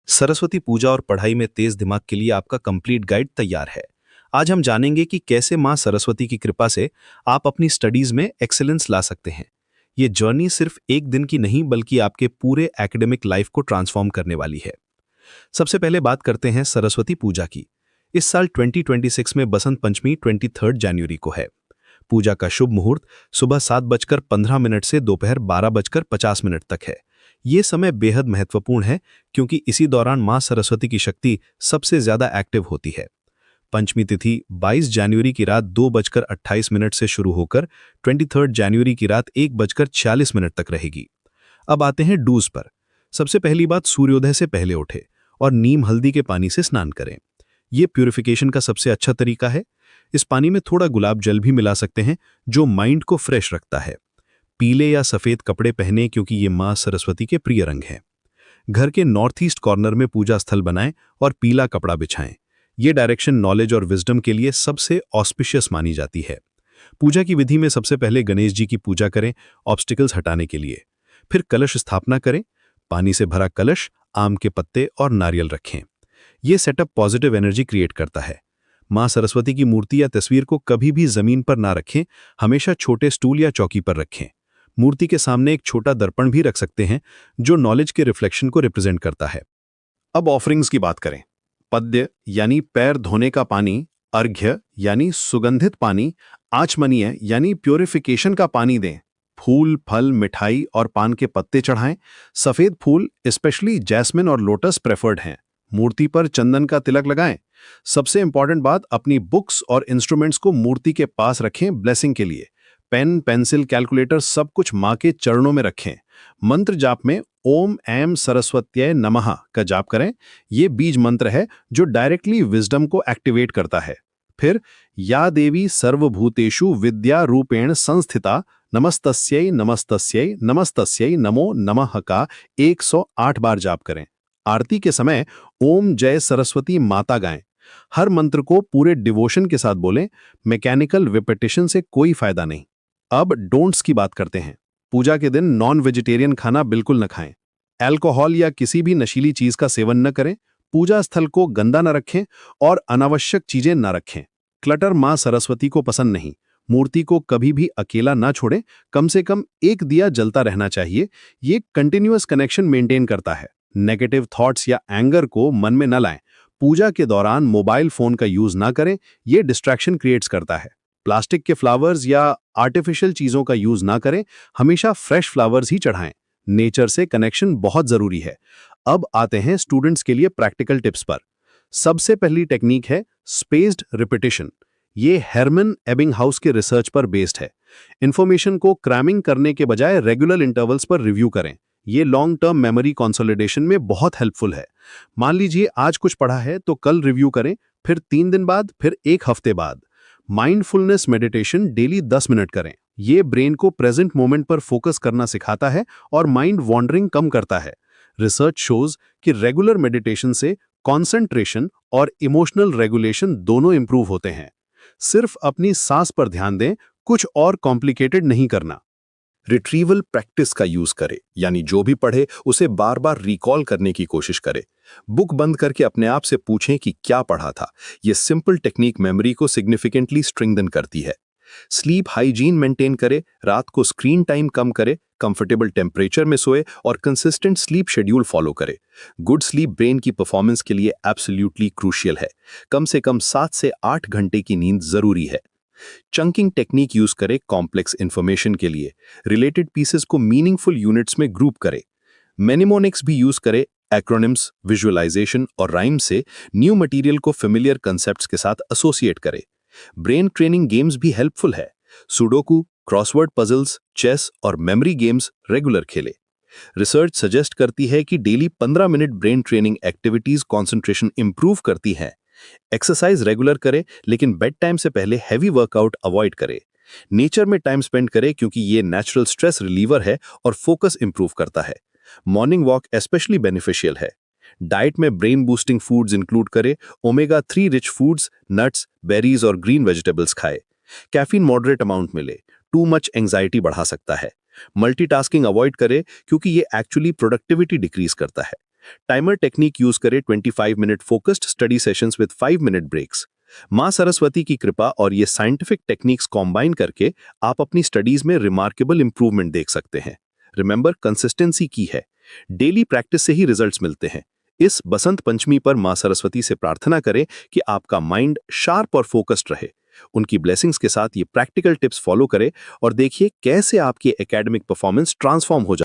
सरस्वती पूजा और पढ़ाई में तेज दिमाग के लिए आपका कंप्लीट गाइड तैयार है। आज हम जानेंगे कि कैसे मां सरस्वती की कृपा से आप अपनी स्टडीज में एक्सेलेंस ला सकते हैं। ये जर्नी सिर्फ एक दिन की नहीं बल्कि आपके पूरे एकेडमिक लाइफ को ट्रांसफॉर्म करने वाली है। सबसे पहले बात करते हैं सरस्वती पूजा की। इस साल 2026 में बसंत पंचमी 23 जनवरी को है। पूजा का शुभ मुहूर्त सुबह 7:15 से दोपहर 12:50 तक है। ये समय बेहद महत्वपूर्ण है क्योंकि इसी दौरान मां सरस्वती की शक्ति सबसे ज्यादा एक्टिव होती है। पंचमी तिथि 22 जनवरी की रात 2:28 से शुरू होकर 23 जनवरी की रात 1:46 तक रहेगी। अब आते हैं डूज पर। सबसे पहली बात, सूर्योदय से पहले उठे और नीम हल्दी के पानी से स्नान करें। ये प्यूरिफिकेशन का सबसे अच्छा तरीका है। इस पानी में थोड़ा गुलाब जल भी मिला सकते हैं जो माइंड को फ्रेश रखता है। पीले या सफेद कपड़े पहने क्योंकि ये मां सरस्वती के प्रिय रंग हैं। घर के नॉर्थ ईस्ट कॉर्नर में पूजा स्थल बनाएं और पीला कपड़ा बिछाएं। ये डायरेक्शन नॉलेज और विजडम के लिए सबसे ऑस्पिशियस मानी जाती है। पूजा की विधि में सबसे पहले गणेश जी की पूजा करें ऑब्स्टिकल्स हटाने के लिए। फिर कलश स्थापना करें। पानी से भरा कलश, आम के पत्ते और नारियल रखें। ये सेटअप पॉजिटिव एनर्जी क्रिएट करता है। मां सरस्वती की मूर्ति या तस्वीर को कभी भी जमीन पर ना रखें, हमेशा छोटे स्टूल या चौकी पर रखें। मूर्ति के सामने एक छोटा दर्पण भी रख सकते हैं जो नॉलेज के रिफ्लेक्शन को रिप्रेजेंट करता है। अब ऑफरिंग्स की बात करें। पद्य यानी पैर धोने का पानी, अर्घ्य यानी सुगंधित पानी, आचमनीय यानी प्योरिफिकेशन का पानी दें। फूल, फल, मिठाई और पान के पत्ते चढ़ाएं। सफेद फूल स्पेशली जैस्मिन और लोटस प्रेफर्ड हैं। मूर्ति पर चंदन का तिलक लगाएं। सबसे इंपॉर्टेंट बात, अपनी बुक्स और इंस्ट्रूमेंट्स को मूर्ति के पास रखें ब्लेसिंग के लिए। पेन, पेंसिल, कैलकुलेटर सब कुछ मां के चरणों में रखें। मंत्र जाप में ओम ऐं सरस्वत्यै नमः का जाप करें। यह बीज मंत्र है जो डायरेक्टली विजडम को एक्टिवेट करता है। फिर या देवी सर्वभूतेषु विद्या रूपेण संस्थिता नमस्तस्यै नमस्तस्यै नमस्तस्यै नमो नमः का 108 बार जाप करें। आरती के समय ओम जय सरस्वती माता गाएं। हर मंत्र को पूरे डिवोशन के साथ बोलें। मैकेनिकल रिपीटिशन से कोई फायदा नहीं। अब डोंट्स की बात करते हैं। पूजा के दिन नॉन वेजिटेरियन खाना बिल्कुल न खाएं। अल्कोहल या किसी भी नशीली चीज का सेवन न करें। पूजा स्थल को गंदा न रखें और अनावश्यक चीजें न रखें। क्लटर मां सरस्वती को पसंद नहीं। मूर्ति को कभी भी अकेला ना छोड़ें। कम से कम एक दिया जलता रहना चाहिए। ये कंटिन्यूअस कनेक्शन मेंटेन करता है। नेगेटिव थॉट्स या एंगर को मन में न लाएं। पूजा के दौरान मोबाइल फोन का यूज ना करें, यह डिस्ट्रैक्शन क्रिएट्स करता है। प्लास्टिक के फ्लावर्स या आर्टिफिशियल चीजों का यूज ना करें। हमेशा फ्रेश फ्लावर्स ही चढ़ाएं। नेचर से कनेक्शन बहुत जरूरी है। अब आते हैं स्टूडेंट्स के लिए प्रैक्टिकल टिप्स पर। सबसे पहली टेक्निक है स्पेस्ड रिपीटिशन। ये हेरमन एबिंगहाउस के रिसर्च पर बेस्ड है। इंफॉर्मेशन को क्रैमिंग करने के बजाय रेगुलर इंटरवल्स पर रिव्यू करें। ये लॉन्ग टर्म मेमोरी कंसोलिडेशन में बहुत हेल्पफुल है। मान लीजिए आज कुछ पढ़ा है तो कल रिव्यू करें, फिर 3 दिन बाद, फिर 1 हफ्ते बाद। माइंडफुलनेस मेडिटेशन डेली 10 मिनट करें। ये ब्रेन को प्रेजेंट मोमेंट पर फोकस करना सिखाता है और माइंड वॉन्डरिंग कम करता है। रिसर्च शोज कि रेगुलर मेडिटेशन से कॉन्सेंट्रेशन और इमोशनल रेगुलेशन दोनों इंप्रूव होते हैं। सिर्फ अपनी सांस पर ध्यान दें, कुछ और कॉम्प्लिकेटेड नहीं करना। रिट्रीवल प्रैक्टिस का यूज करे, यानी जो भी पढ़े उसे बार बार रिकॉल करने की कोशिश करे। बुक बंद करके अपने आप से पूछें कि क्या पढ़ा था। यह सिंपल टेक्निक मेमोरी को सिग्निफिकेंटली स्ट्रेंथन करती है। स्लीप हाइजीन मेंटेन करे, रात को स्क्रीन टाइम कम करे, कंफर्टेबल टेम्परेचर में सोए और कंसिस्टेंट स्लीप शेड्यूल फॉलो करे। गुड स्लीप ब्रेन की परफॉर्मेंस के लिए एब्सोल्युटली क्रूशियल है। कम से कम 7 से 8 घंटे की नींद जरूरी है। चंकिंग टेक्निक यूज करे कॉम्प्लेक्स इंफॉर्मेशन के लिए। रिलेटेड पीसेस को मीनिंगफुल यूनिट्स में ग्रुप करे। मेनिमोनिक्स भी यूज करे। एक्रोनिम्स, विजुअलाइजेशन और राइम से न्यू मटेरियल को फेमिलियर कंसेप्ट्स के साथ एसोसिएट करे। ब्रेन ट्रेनिंग गेम्स भी हेल्पफुल है। सुडोकू, क्रॉसवर्ड पजल्स, चेस और मेमोरी गेम्स रेगुलर खेले। रिसर्च सजेस्ट करती है कि daily 15 minute brain training activities concentration improve करती हैं। एक्सरसाइज रेगुलर करें, लेकिन बेड टाइम से पहले हैवी वर्कआउट अवॉइड करें। नेचर में टाइम स्पेंड करें क्योंकि ये नेचुरल स्ट्रेस रिलीवर है और फोकस इंप्रूव करता है। मॉर्निंग वॉक स्पेशली बेनिफिशियल है। डाइट में ब्रेन बूस्टिंग फूड्स इंक्लूड करें। Omega 3 rich foods, nuts, berries और ग्रीन वेजिटेबल्स खाएं। कैफीन मॉडरेट अमाउंट मिले। टू मच एंजाइटी बढ़ा सकता है। मल्टीटास्किंग अवॉइड करें क्योंकि ये एक्चुअली प्रोडक्टिविटी डिक्रीज करता है। टाइमर टेक्निक यूज करें 25 minute focused study sessions with 5 minute breaks. मां सरस्वती की कृपा और ये साइंटिफिक टेक्निक्स कॉम्बाइन करके आप अपनी स्टडीज में रिमार्केबल इंप्रूवमेंट देख सकते हैं। रिमेंबर, कंसिस्टेंसी की है। डेली प्रैक्टिस से ही रिजल्ट्स मिलते हैं। इस बसंत पंचमी पर मां सरस्वती से प्रार्थना करें कि आपका माइंड शार्प और फोकस्ड रहे। उनकी ब्लेसिंग्स के साथ ये प्रैक्टिकल टिप्स फॉलो करें और देखिए कैसे आपकी एकेडमिक परफॉर्मेंस ट्रांसफॉर्म हो जाए।